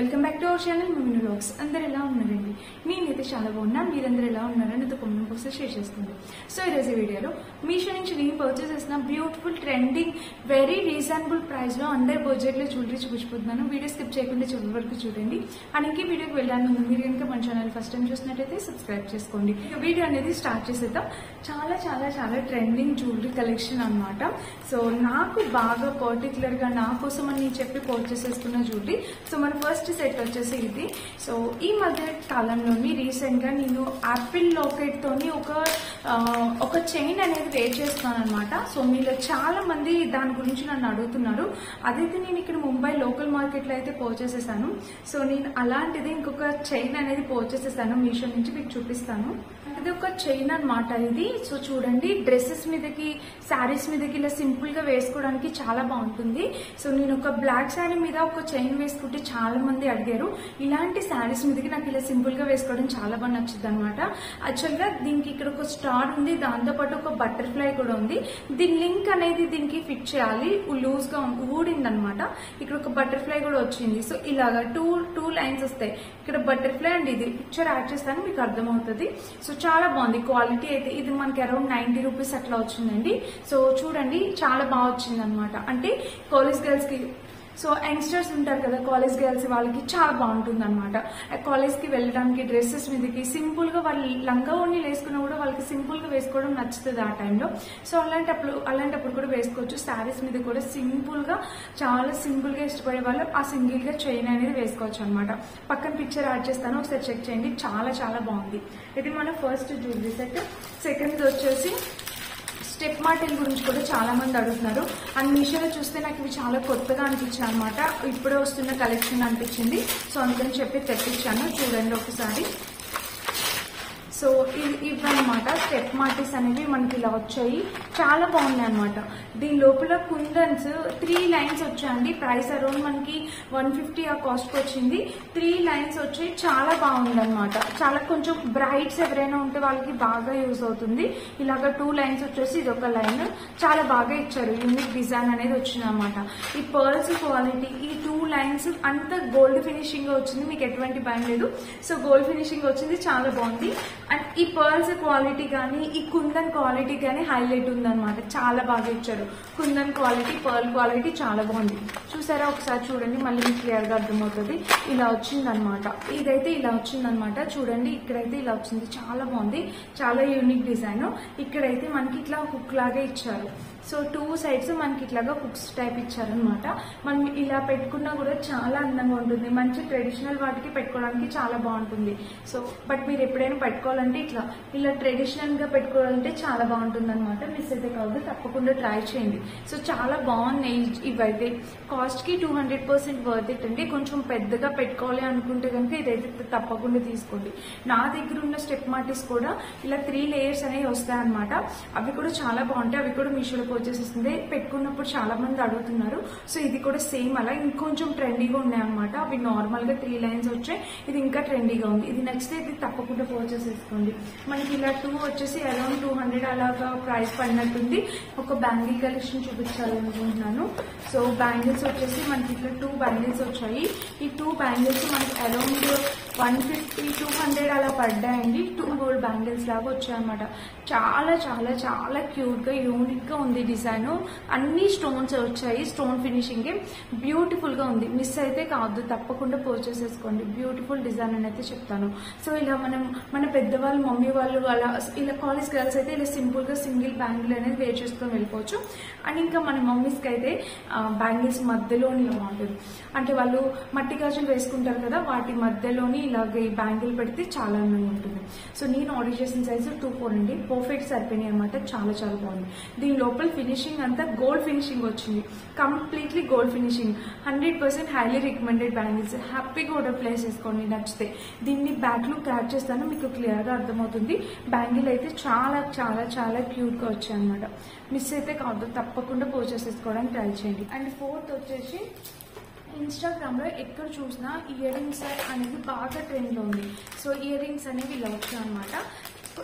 Welcome back to our channel mini vlogs. అందరు ఎలా ఉన్నారండి? నేనైతే చాలా బాగున్నా. మీరందరూ ఎలా ఉన్నారని నాతో కామెంట్ బాక్స్లో షేర్ చేసుకోండి. సో ఈరోజు వీడియోలో మీషో నుంచి నేను పర్చేస్ చేసిన beautiful trending very reasonable price లో అండర్ బడ్జెట్ లో జ్యువెలరీ చూపించబోతున్నాను. వీడియో స్కిప్ చేయకుండా చివరి వరకు చూడండి. అండ్ ఇంకే వీడియోకి వెళ్ళాను ముందు మీరు కనుక మన ఛానల్ ఫస్ట్ టైం చూసినట్టయితే సబ్స్క్రైబ్ చేసుకోండి. వీడియో అనేది స్టార్ట్ చేసేద్దాం. చాలా చాలా చాలా ట్రెండింగ్ జ్యువెలరీ కలెక్షన్ అనమాట. సో నాకు బాగా పర్టికులర్ గా నా కోసం అని చెప్పి పర్చేస్ చేసుకున్న జ్యువెలరీ. సో మన ఫస్ట్ సెట్ వచ్చేసి ఇది. సో ఈ మధ్య కాలంలోని రీసెంట్ గా నేను యాపిల్ లాకెట్ తోని ఒక చైన్ అనేది వేర్ చేస్తున్నాను అనమాట. సో మీలో చాలా మంది దాని గురించి నన్ను అడుగుతున్నారు. అదైతే నేను ఇక్కడ ముంబై లోకల్ మార్కెట్ లో అయితే పర్చేస్ చేశాను. సో నేను అలాంటిది ఇంకొక చైన్ అనేది పర్చేస్ చేశాను మీషో నుంచి, మీకు చూపిస్తాను. ఇది ఒక చైన్ అనమాట ఇది. సో చూడండి, డ్రెస్సెస్ మీదకి శారీస్ మీదకి ఇలా సింపుల్ గా వేసుకోవడానికి చాలా బాగుంటుంది. సో నేను ఒక బ్లాక్ శారీ మీద ఒక చైన్ వేసుకుంటే చాలా మంది అడిగారు. ఇలాంటి శారీస్ మీదకి నాకు ఇలా సింపుల్ గా వేసుకోవడం చాలా బాగా నచ్చింది అనమాట. యాక్చువల్ గా దీనికి ఇక్కడ ఒక స్టార్ ఉంది, దాంతో పాటు ఒక బటర్ఫ్లై కూడా ఉంది. దీని లింక్ అనేది దీనికి ఫిట్ చేయాలి, లూజ్ గా ఊడింది అనమాట. ఇక్కడ ఒక బటర్ఫ్లై కూడా వచ్చింది. సో ఇలాగా టూ లైన్స్ వస్తాయి. ఇక్కడ బటర్ఫ్లై అండ్ ఇది పిక్చర్ యాడ్ చేస్తాను, మీకు అర్థమవుతుంది. సో చాలా బాగుంది క్వాలిటీ అయితే. ఇది మనకి అరౌండ్ 90 రూపీస్ అట్లా వచ్చిందండి. సో చూడండి, చాలా బాగా వచ్చింది అనమాట. అంటే కాలేజ్ గర్ల్స్ కి, సో యంగ్స్టర్స్ ఉంటారు కదా కాలేజ్ గర్ల్స్, వాళ్ళకి చాలా బాగుంటుంది అనమాట. కాలేజ్ కి వెళ్ళడానికి డ్రెస్సెస్ మీదకి సింపుల్ గా వాళ్ళు లంగా ఓణి వేసుకున్నా కూడా వాళ్ళకి సింపుల్ గా వేసుకోవడం నచ్చుతుంది ఆ టైంలో. సో అలాంటప్పుడు కూడా వేసుకోవచ్చు. శారీస్ మీద కూడా సింపుల్ గా, చాలా సింపుల్ గా ఇష్టపడే వాళ్ళు ఆ సింగిల్ గా చైన్ అనేది వేసుకోవచ్చు అనమాట. పక్కన పిక్చర్ యాడ్ చేస్తాను, ఒకసారి చెక్ చేయండి. చాలా చాలా బాగుంది. ఇది మన ఫస్ట్ జ్యువెలరీ సెట్. సెకండ్ వచ్చేసి స్టెప్ మాటల గురించి కూడా చాలా మంది అడుగుతున్నారు. అండ్ మీషోలో చూస్తే నాకు ఇవి చాలా కొత్తగా అనిపించాయి అనమాట. ఇప్పుడే వస్తున్న కలెక్షన్ అనిపించింది. సో అందుకని చెప్పి తెప్పించాను, చూడండి ఒకసారి. సో ఇవన్నమాట స్టెప్ మాటిస్ అనేవి మనకి ఇలా వచ్చాయి. చాలా బాగున్నాయి అనమాట. దీని లోపల కుందన్స్ 3 లైన్స్ వచ్చాయండి. ప్రైస్ అరౌండ్ మనకి 150 ఆ కాస్ట్ వచ్చింది. 3 లైన్స్ వచ్చాయి. చాలా బాగుంది అనమాట. చాలా కొంచెం బ్రైట్స్ ఎవరైనా ఉంటే వాళ్ళకి బాగా యూజ్ అవుతుంది. ఇలాగ 2 లైన్స్ వచ్చేసి ఇది ఒక లైన్. చాలా బాగా ఇచ్చారు. యూనిక్ డిజైన్ అనేది వచ్చింది అనమాట. ఈ పర్ల్స్ క్వాలిటీ, ఈ 2 లైన్స్ అంతా గోల్డ్ ఫినిషింగ్ వచ్చింది. మీకు ఎటువంటి భయం లేదు. సో గోల్డ్ ఫినిషింగ్ వచ్చింది, చాలా బాగుంది. అండ్ ఈ పర్ల్స్ క్వాలిటీ కానీ, ఈ కుందన్ క్వాలిటీ కానీ హైలైట్ ఉందన్నమాట. చాలా బాగా ఇచ్చారు. కుందన్ క్వాలిటీ, పర్ల్ క్వాలిటీ చాలా బాగుంది. చూసారా, ఒకసారి చూడండి, మళ్ళీ మీకు క్లియర్ గా అర్థమవుతుంది. ఇలా వచ్చిందనమాట. ఇదైతే ఇలా వచ్చిందనమాట. చూడండి, ఇక్కడైతే ఇలా వచ్చింది. చాలా బాగుంది. చాలా యూనిక్ డిజైన్. ఇక్కడైతే మనకి ఇట్లా హుక్ లాగా ఇచ్చారు. సో 2 సైడ్స్ మనకి ఇట్లాగా హుక్స్ టైప్ ఇచ్చారనమాట. మనం ఇలా పెట్టుకున్నా కూడా చాలా అందంగా ఉంటుంది. మంచి ట్రెడిషనల్ వాటికి పెట్టుకోవడానికి చాలా బాగుంటుంది. సో బట్ మీరు ఎప్పుడైనా పెట్టుకోవాలంటే ఇలా ట్రెడిషనల్ గా పెట్టుకోవాలంటే చాలా బాగుంటుంది అనమాట. మిస్ అయితే కాదు, తప్పకుండా ట్రై చేయండి. సో చాలా బాగున్నాయి ఇవైతే. కాస్ట్ కి 200% వర్త్ ఇట్ అండి. కొంచెం పెద్దగా పెట్టుకోవాలి అనుకుంటే కనుక ఇదైతే తప్పకుండా తీసుకోండి. నా దగ్గర ఉన్న స్టెప్ మాటిస్ కూడా ఇలా 3 లేయర్స్ అనేవి వస్తాయి అనమాట. అవి కూడా చాలా బాగుంటాయి. అవి కూడా మీషోలో వచ్చేసింది. పెట్టుకున్నప్పుడు చాలా మంది అడుగుతున్నారు. సో ఇది కూడా సేమ్ అలా ఇంకొంచెం ట్రెండీగా ఉన్నాయి అనమాట. అవి నార్మల్ గా 3 లైన్స్ వచ్చాయి. ఇది ఇంకా ట్రెండీగా ఉంది. ఇది నచ్చితే ఇది తప్పకుండా పర్చేస్ చేసుకోండి. మనకి ఇలా 2 వచ్చేసి అరౌండ్ 200 అలాగా ప్రైస్ పడినట్టుంది. ఒక బ్యాంగిల్ కలెక్షన్ చూపించాలనుకుంటున్నాను. సో బ్యాంగిల్స్ వచ్చేసి మనకి ఇట్లా 2 బ్యాంగిల్స్ వచ్చాయి. ఈ 2 బ్యాంగిల్స్ మనకి అరౌండ్ 150-200 అలా పడ్డాయండి. 2 గోల్డ్ బ్యాంగిల్స్ లాగా వచ్చాయన్నమాట. చాలా చాలా చాలా క్యూట్ గా, యూనిక్ గా ఉంది డిజైన్. అన్ని స్టోన్స్ వచ్చాయి. స్టోన్ ఫినిషింగ్ బ్యూటిఫుల్ గా ఉంది. మిస్ అయితే కాదు, తప్పకుండా పర్చేస్ చేసుకోండి. బ్యూటిఫుల్ డిజైన్ అని అయితే చెప్తాను. సో ఇలా మన పెద్దవాళ్ళు, మమ్మీ వాళ్ళు అలా ఇలా కాలేజ్ గర్ల్స్ అయితే ఇలా సింపుల్ గా సింగిల్ బ్యాంగిల్ అనేది వేర్ చేసుకొని వెళ్ళిపోవచ్చు. అండ్ ఇంకా మన మమ్మీస్కి అయితే బ్యాంగిల్స్ మధ్యలోని బాగుంటుంది. అంటే వాళ్ళు మట్టి గాజులు వేసుకుంటారు కదా, వాటి మధ్యలోని ఇలాగ ఈ బ్యాంగిల్ పెడితే చాలా అందంగా ఉంటుంది. సో నేను ఆర్డర్ చేసిన సైజు 2.4 అండి. పర్ఫెక్ట్ సరిపోయినాయి అనమాట. చాలా చాలా బాగుంది. దీని లోపల ఫినిషింగ్ అంతా గోల్డ్ ఫినిషింగ్ వచ్చింది. Completely gold finishing. 100% highly recommended bangles. హ్యాపీగా ఆర్డర్ ప్లేస్ చేసుకోండి నచ్చితే. దీన్ని బ్యాక్ లుక్ యాడ్ చేస్తాను, మీకు క్లియర్ గా అర్థమవుతుంది. బ్యాంగిల్ అయితే చాలా చాలా చాలా క్యూట్ గా వచ్చాయి అనమాట. మిస్ అయితే కాదు, తప్పకుండా పర్చేస్ చేసుకోవడానికి ట్రై చేయండి. అండ్ 4th వచ్చేసి ఇన్స్టాగ్రామ్ లో ఎక్కడ చూసినా ఇయర్ రింగ్స్ అనేది బాగా ట్రెండ్ లో ఉంది. సో ఇయర్ రింగ్స్ అనేవి ఇలా వచ్చాయి అనమాట.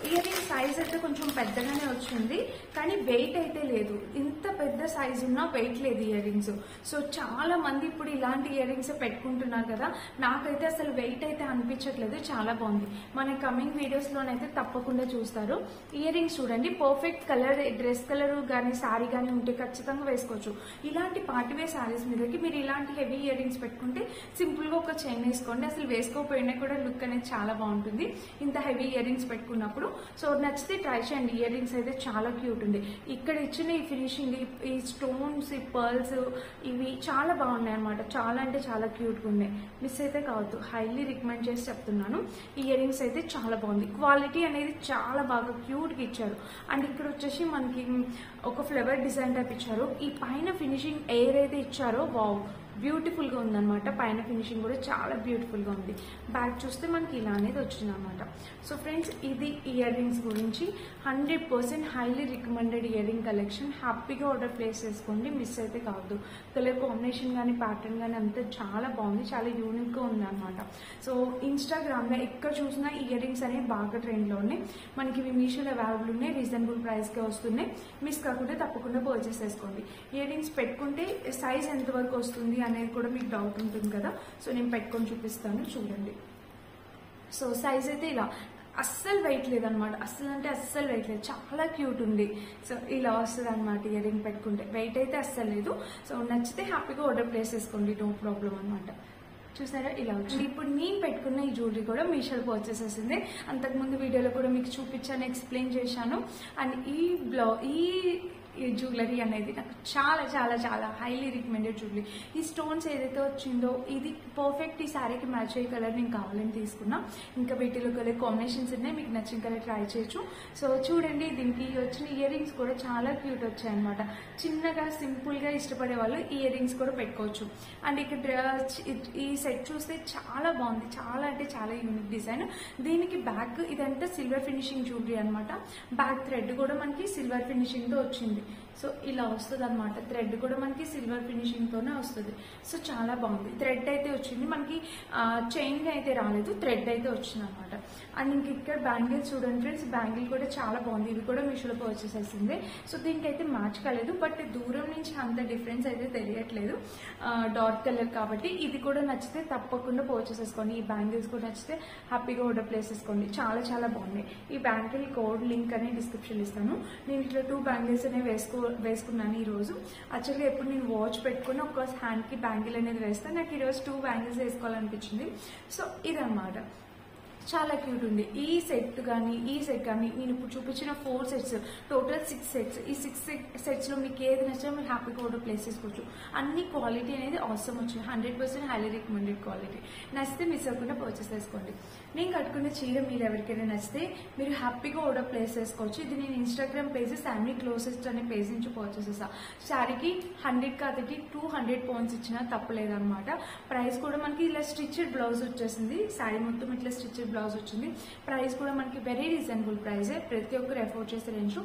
ఇయర్ రింగ్ సైజ్ అయితే కొంచెం పెద్దగానే వచ్చింది, కానీ వెయిట్ అయితే లేదు. ఇంత పెద్ద సైజ్ ఉన్నా వెయిట్ లేదు ఇయర్ రింగ్స్. సో చాలా మంది ఇప్పుడు ఇలాంటి ఇయర్ రింగ్స్ పెట్టుకుంటున్నారు కదా, నాకైతే అసలు వెయిట్ అయితే అనిపించట్లేదు, చాలా బాగుంది. మన కమింగ్ వీడియోస్ లోనైతే తప్పకుండా చూస్తారు. ఇయర్ రింగ్స్ చూడండి, పర్ఫెక్ట్ కలర్, డ్రెస్ కలర్ కానీ శారీ కానీ ఉంటే ఖచ్చితంగా వేసుకోవచ్చు. ఇలాంటి పార్టీవేర్ శారీస్ మీదకి మీరు ఇలాంటి హెవీ ఇయర్ రింగ్స్ పెట్టుకుంటే సింపుల్ గా ఒక చైన్ వేసుకోండి, అసలు వేసుకోకపోయినా కూడా లుక్ అనేది చాలా బాగుంటుంది ఇంత హెవీ ఇయర్ రింగ్స్ పెట్టుకున్నప్పుడు. సో నచ్చితే ట్రై చేయండి. ఇయర్ రింగ్స్ అయితే చాలా క్యూట్ ఉంది. ఇక్కడ ఇచ్చిన ఈ ఫినిషింగ్, ఈ స్టోన్స్, ఈ పర్ల్స్, ఇవి చాలా బాగున్నాయి అనమాట. చాలా అంటే చాలా క్యూట్ గా ఉన్నాయి. మిస్ అయితే కావద్దు, హైలీ రికమెండ్ చేసి చెప్తున్నాను. ఇయర్ రింగ్స్ అయితే చాలా బాగుంది. క్వాలిటీ అనేది చాలా బాగా క్యూట్ గా ఇచ్చారు. అండ్ ఇక్కడ వచ్చేసి మనకి ఒక ఫ్లవర్ డిజైన్ టైప్ ఇచ్చారు. ఈ పైన ఫినిషింగ్ ఏదైతే ఇచ్చారో వావ్, బ్యూటిఫుల్ గా ఉందన్నమాట. పైన ఫినిషింగ్ కూడా చాలా బ్యూటిఫుల్ గా ఉంది. బ్యాక్ చూస్తే మనకి ఇలా అనేది వచ్చింది అనమాట. సో ఫ్రెండ్స్, ఇది ఇయర్ రింగ్స్ గురించి 100% highly recommended ear ring collection. హ్యాపీగా ఆర్డర్ ప్లేస్ చేసుకోండి, మిస్ అయితే కావద్దు. కలర్ కాంబినేషన్ కానీ ప్యాటర్న్ కానీ అంతా చాలా బాగుంది, చాలా యూనిక్ గా ఉంది అనమాట. సో ఇన్స్టాగ్రామ్ లో ఎక్కడ చూసినా ఇయర్ రింగ్స్ అనేవి బాగా ట్రెండ్ లో ఉన్నాయి. మనకి ఇవి మీషోలో అవైలబుల్ ఉన్నాయి, రీజనబుల్ ప్రైస్ కే వస్తున్నాయి. మిస్ కాకుండా తప్పకుండా పర్చేస్ చేసుకోండి. ఇయర్ రింగ్స్ పెట్టుకుంటే సైజ్ ఎంత వరకు వస్తుంది అనేది కూడా మీకు డౌట్ ఉంటుంది కదా, సో నేను పెట్టుకొని చూపిస్తాను చూడండి. సో సైజ్ అయితే ఇలా అస్సలు వెయిట్ లేదనమాట, అస్సలు అంటే అస్సలు వెయిట్ లేదు, చాలా క్యూట్ ఉంది. సో ఇలా వస్తుంది అనమాట ఇయర్ రింగ్ పెట్టుకుంటే, వెయిట్ అయితే అస్సలు లేదు. సో నచ్చితే హ్యాపీగా ఆర్డర్ ప్లేస్ చేసుకోండి, నో ప్రాబ్లం అనమాట. చూసారా ఇలా వచ్చింది. ఇప్పుడు నేను పెట్టుకున్న ఈ జ్యువెలరీ కూడా మీషోలో పర్చేస్ చేసింది. అంతకుముందు వీడియోలో కూడా మీకు చూపించాను, ఎక్స్ప్లెయిన్ చేశాను. అండ్ ఈ జ్యువెలరీ అనేది నాకు చాలా చాలా చాలా హైలీ రికమెండెడ్ జ్యువెలరీ. ఈ స్టోన్స్ ఏదైతే వచ్చిందో ఇది పర్ఫెక్ట్ ఈ శారీకి మ్యాచ్ అయ్యే కలర్ నేను కావాలని తీసుకున్నా. ఇంకా వీటిలో కలర్ కాంబినేషన్స్ ఉన్నాయి, మీకు నచ్చిన కలర్ ట్రై చేయొచ్చు. సో చూడండి, దీనికి వచ్చిన ఇయర్ రింగ్స్ కూడా చాలా క్యూట్ వచ్చాయి అనమాట. చిన్నగా సింపుల్ గా ఇష్టపడే వాళ్ళు ఈ ఇయర్ రింగ్స్ కూడా పెట్టుకోవచ్చు. అండ్ ఇక్కడ ఈ సెట్ చూస్తే చాలా బాగుంది, చాలా అంటే చాలా యూనిక్ డిజైన్. దీనికి బ్యాక్ ఇదంతా సిల్వర్ ఫినిషింగ్ జ్యువెలరీ అనమాట. బ్యాక్ థ్రెడ్ కూడా మనకి సిల్వర్ ఫినిషింగ్ తో వచ్చింది. సో ఇలా వస్తుంది అనమాట. థ్రెడ్ కూడా మనకి సిల్వర్ ఫినిషింగ్ తోనే వస్తుంది. సో చాలా బాగుంది. థ్రెడ్ అయితే వచ్చింది మనకి, చైన్ అయితే రాలేదు, థ్రెడ్ అయితే వచ్చింది అనమాట. అండ్ ఇంక ఇక్కడ బ్యాంగిల్ చూడండి ఫ్రెండ్స్, బ్యాంగిల్ కూడా చాలా బాగుంది. ఇది కూడా మీషోలో పర్చేస్ చేసింది. సో దీనికి అయితే మ్యాచ్ కాలేదు, బట్ దూరం నుంచి అంత డిఫరెన్స్ అయితే తెలియట్లేదు, డార్క్ కలర్ కాబట్టి. ఇది కూడా నచ్చితే తప్పకుండా పర్చేస్ చేసుకోండి. ఈ బ్యాంగిల్స్ కూడా నచ్చితే హ్యాపీగా ఆర్డర్ ప్లేస్ చేసుకోండి, చాలా చాలా బాగున్నాయి. ఈ బ్యాంగిల్ కోడ్ లింక్ అనేది డిస్క్రిప్షన్ ఇస్తాను. నేను ఇట్లా 2 బ్యాంగిల్స్ అనేవి వేసుకున్నాను ఈ రోజు. యాక్చువల్గా ఎప్పుడు నేను వాచ్ పెట్టుకుని ఒక హ్యాండ్ కి బ్యాంగిల్ అనేది వేస్తాను, నాకు ఈ రోజు 2 బ్యాంగిల్స్ వేసుకోవాలనిపించింది. సో ఇదన్నమాట, చాలా క్యూట్ ఉంది. ఈ సెట్ కానీ నేను ఇప్పుడు చూపించిన 4 సెట్స్, టోటల్ 6 సెట్స్. ఈ 6 సెట్స్ లో మీకు ఏది నచ్చినా మీరు హ్యాపీగా ఆర్డర్ ప్లేస్ చేసుకోవచ్చు. అన్ని క్వాలిటీ అనేది అవసరం వచ్చింది, 100% హైలీ రికమెండెడ్ క్వాలిటీ. నచ్చితే మిస్ అవ్వకుండా పర్చేస్ చేసుకోండి. నేను కట్టుకున్న చీర మీరు ఎవరికైనా నచ్చితే మీరు హ్యాపీగా ఆర్డర్ ప్లేస్ చేసుకోవచ్చు. ఇది నేను ఇన్స్టాగ్రామ్ పేజ్ శారీ క్లోజెస్ట్ అనే పేజ్ నుంచి పర్చేస్ చేసా. శారీకి 100 కాదండి 200 పాయింట్స్ ఇచ్చినా తప్పలేదన్నమాట. ప్రైస్ కూడా మనకి ఇలా స్టిచ్డ్ బ్లౌజ్ వచ్చేసింది, శారీ మొత్తం ఇట్లా స్టిచ్డ్ బ్లౌజ్ వచ్చింది. ప్రైస్ కూడా మనకి వెరీ రీజనబుల్ ప్రైజే, ప్రతి ఒక్కరు ఎఫోర్డ్ చేసే రేంజ్.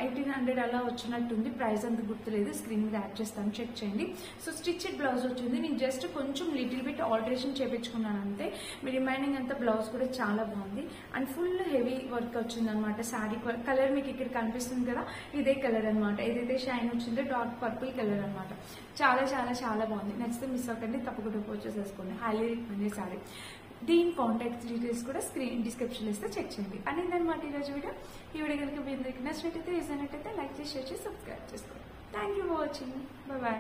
1800 అలా వచ్చినట్టుంది, ప్రైస్ అంత గుర్తులేదు, స్క్రీన్ మీద యాడ్ చేస్తాను, చెక్ చేయండి. సో స్టిచ్డ్ బ్లౌజ్ వచ్చింది. నేను జస్ట్ కొంచెం లిటిల్ బిట్ ఆల్టరేషన్ చేయించుకున్నాను అంతే. మీ రిమైనింగ్ అంతా బ్లౌజ్ కూడా చాలా బాగుంది. అండ్ ఫుల్ హెవీ వర్క్ వచ్చింది అనమాట. శారీ కలర్ మీకు ఇక్కడ కనిపిస్తుంది కదా, ఇదే కలర్ అనమాట. ఏదైతే షైన్ వచ్చిందో డార్క్ పర్పుల్ కలర్ అనమాట. చాలా చాలా చాలా బాగుంది. నచ్చితే మిస్ అవ్వకండి, తప్పకుండా పర్చేస్ చేసుకోండి. Highly recommended sari. దీని కాంటాక్ట్ డీటెయిల్స్ కూడా స్క్రీన్ డిస్క్రిప్షన్ ఇస్తే చెక్ చేయండి. అనేది అనమాట ఈరోజు వీడియో. ఈ వీడియో కనుక మీ అందరికీ నచ్చినట్టయితే, లైక్ చేసి, షేర్ చేసి, సబ్స్క్రైబ్ చేసుకోండి. Thank you for watching. Bye.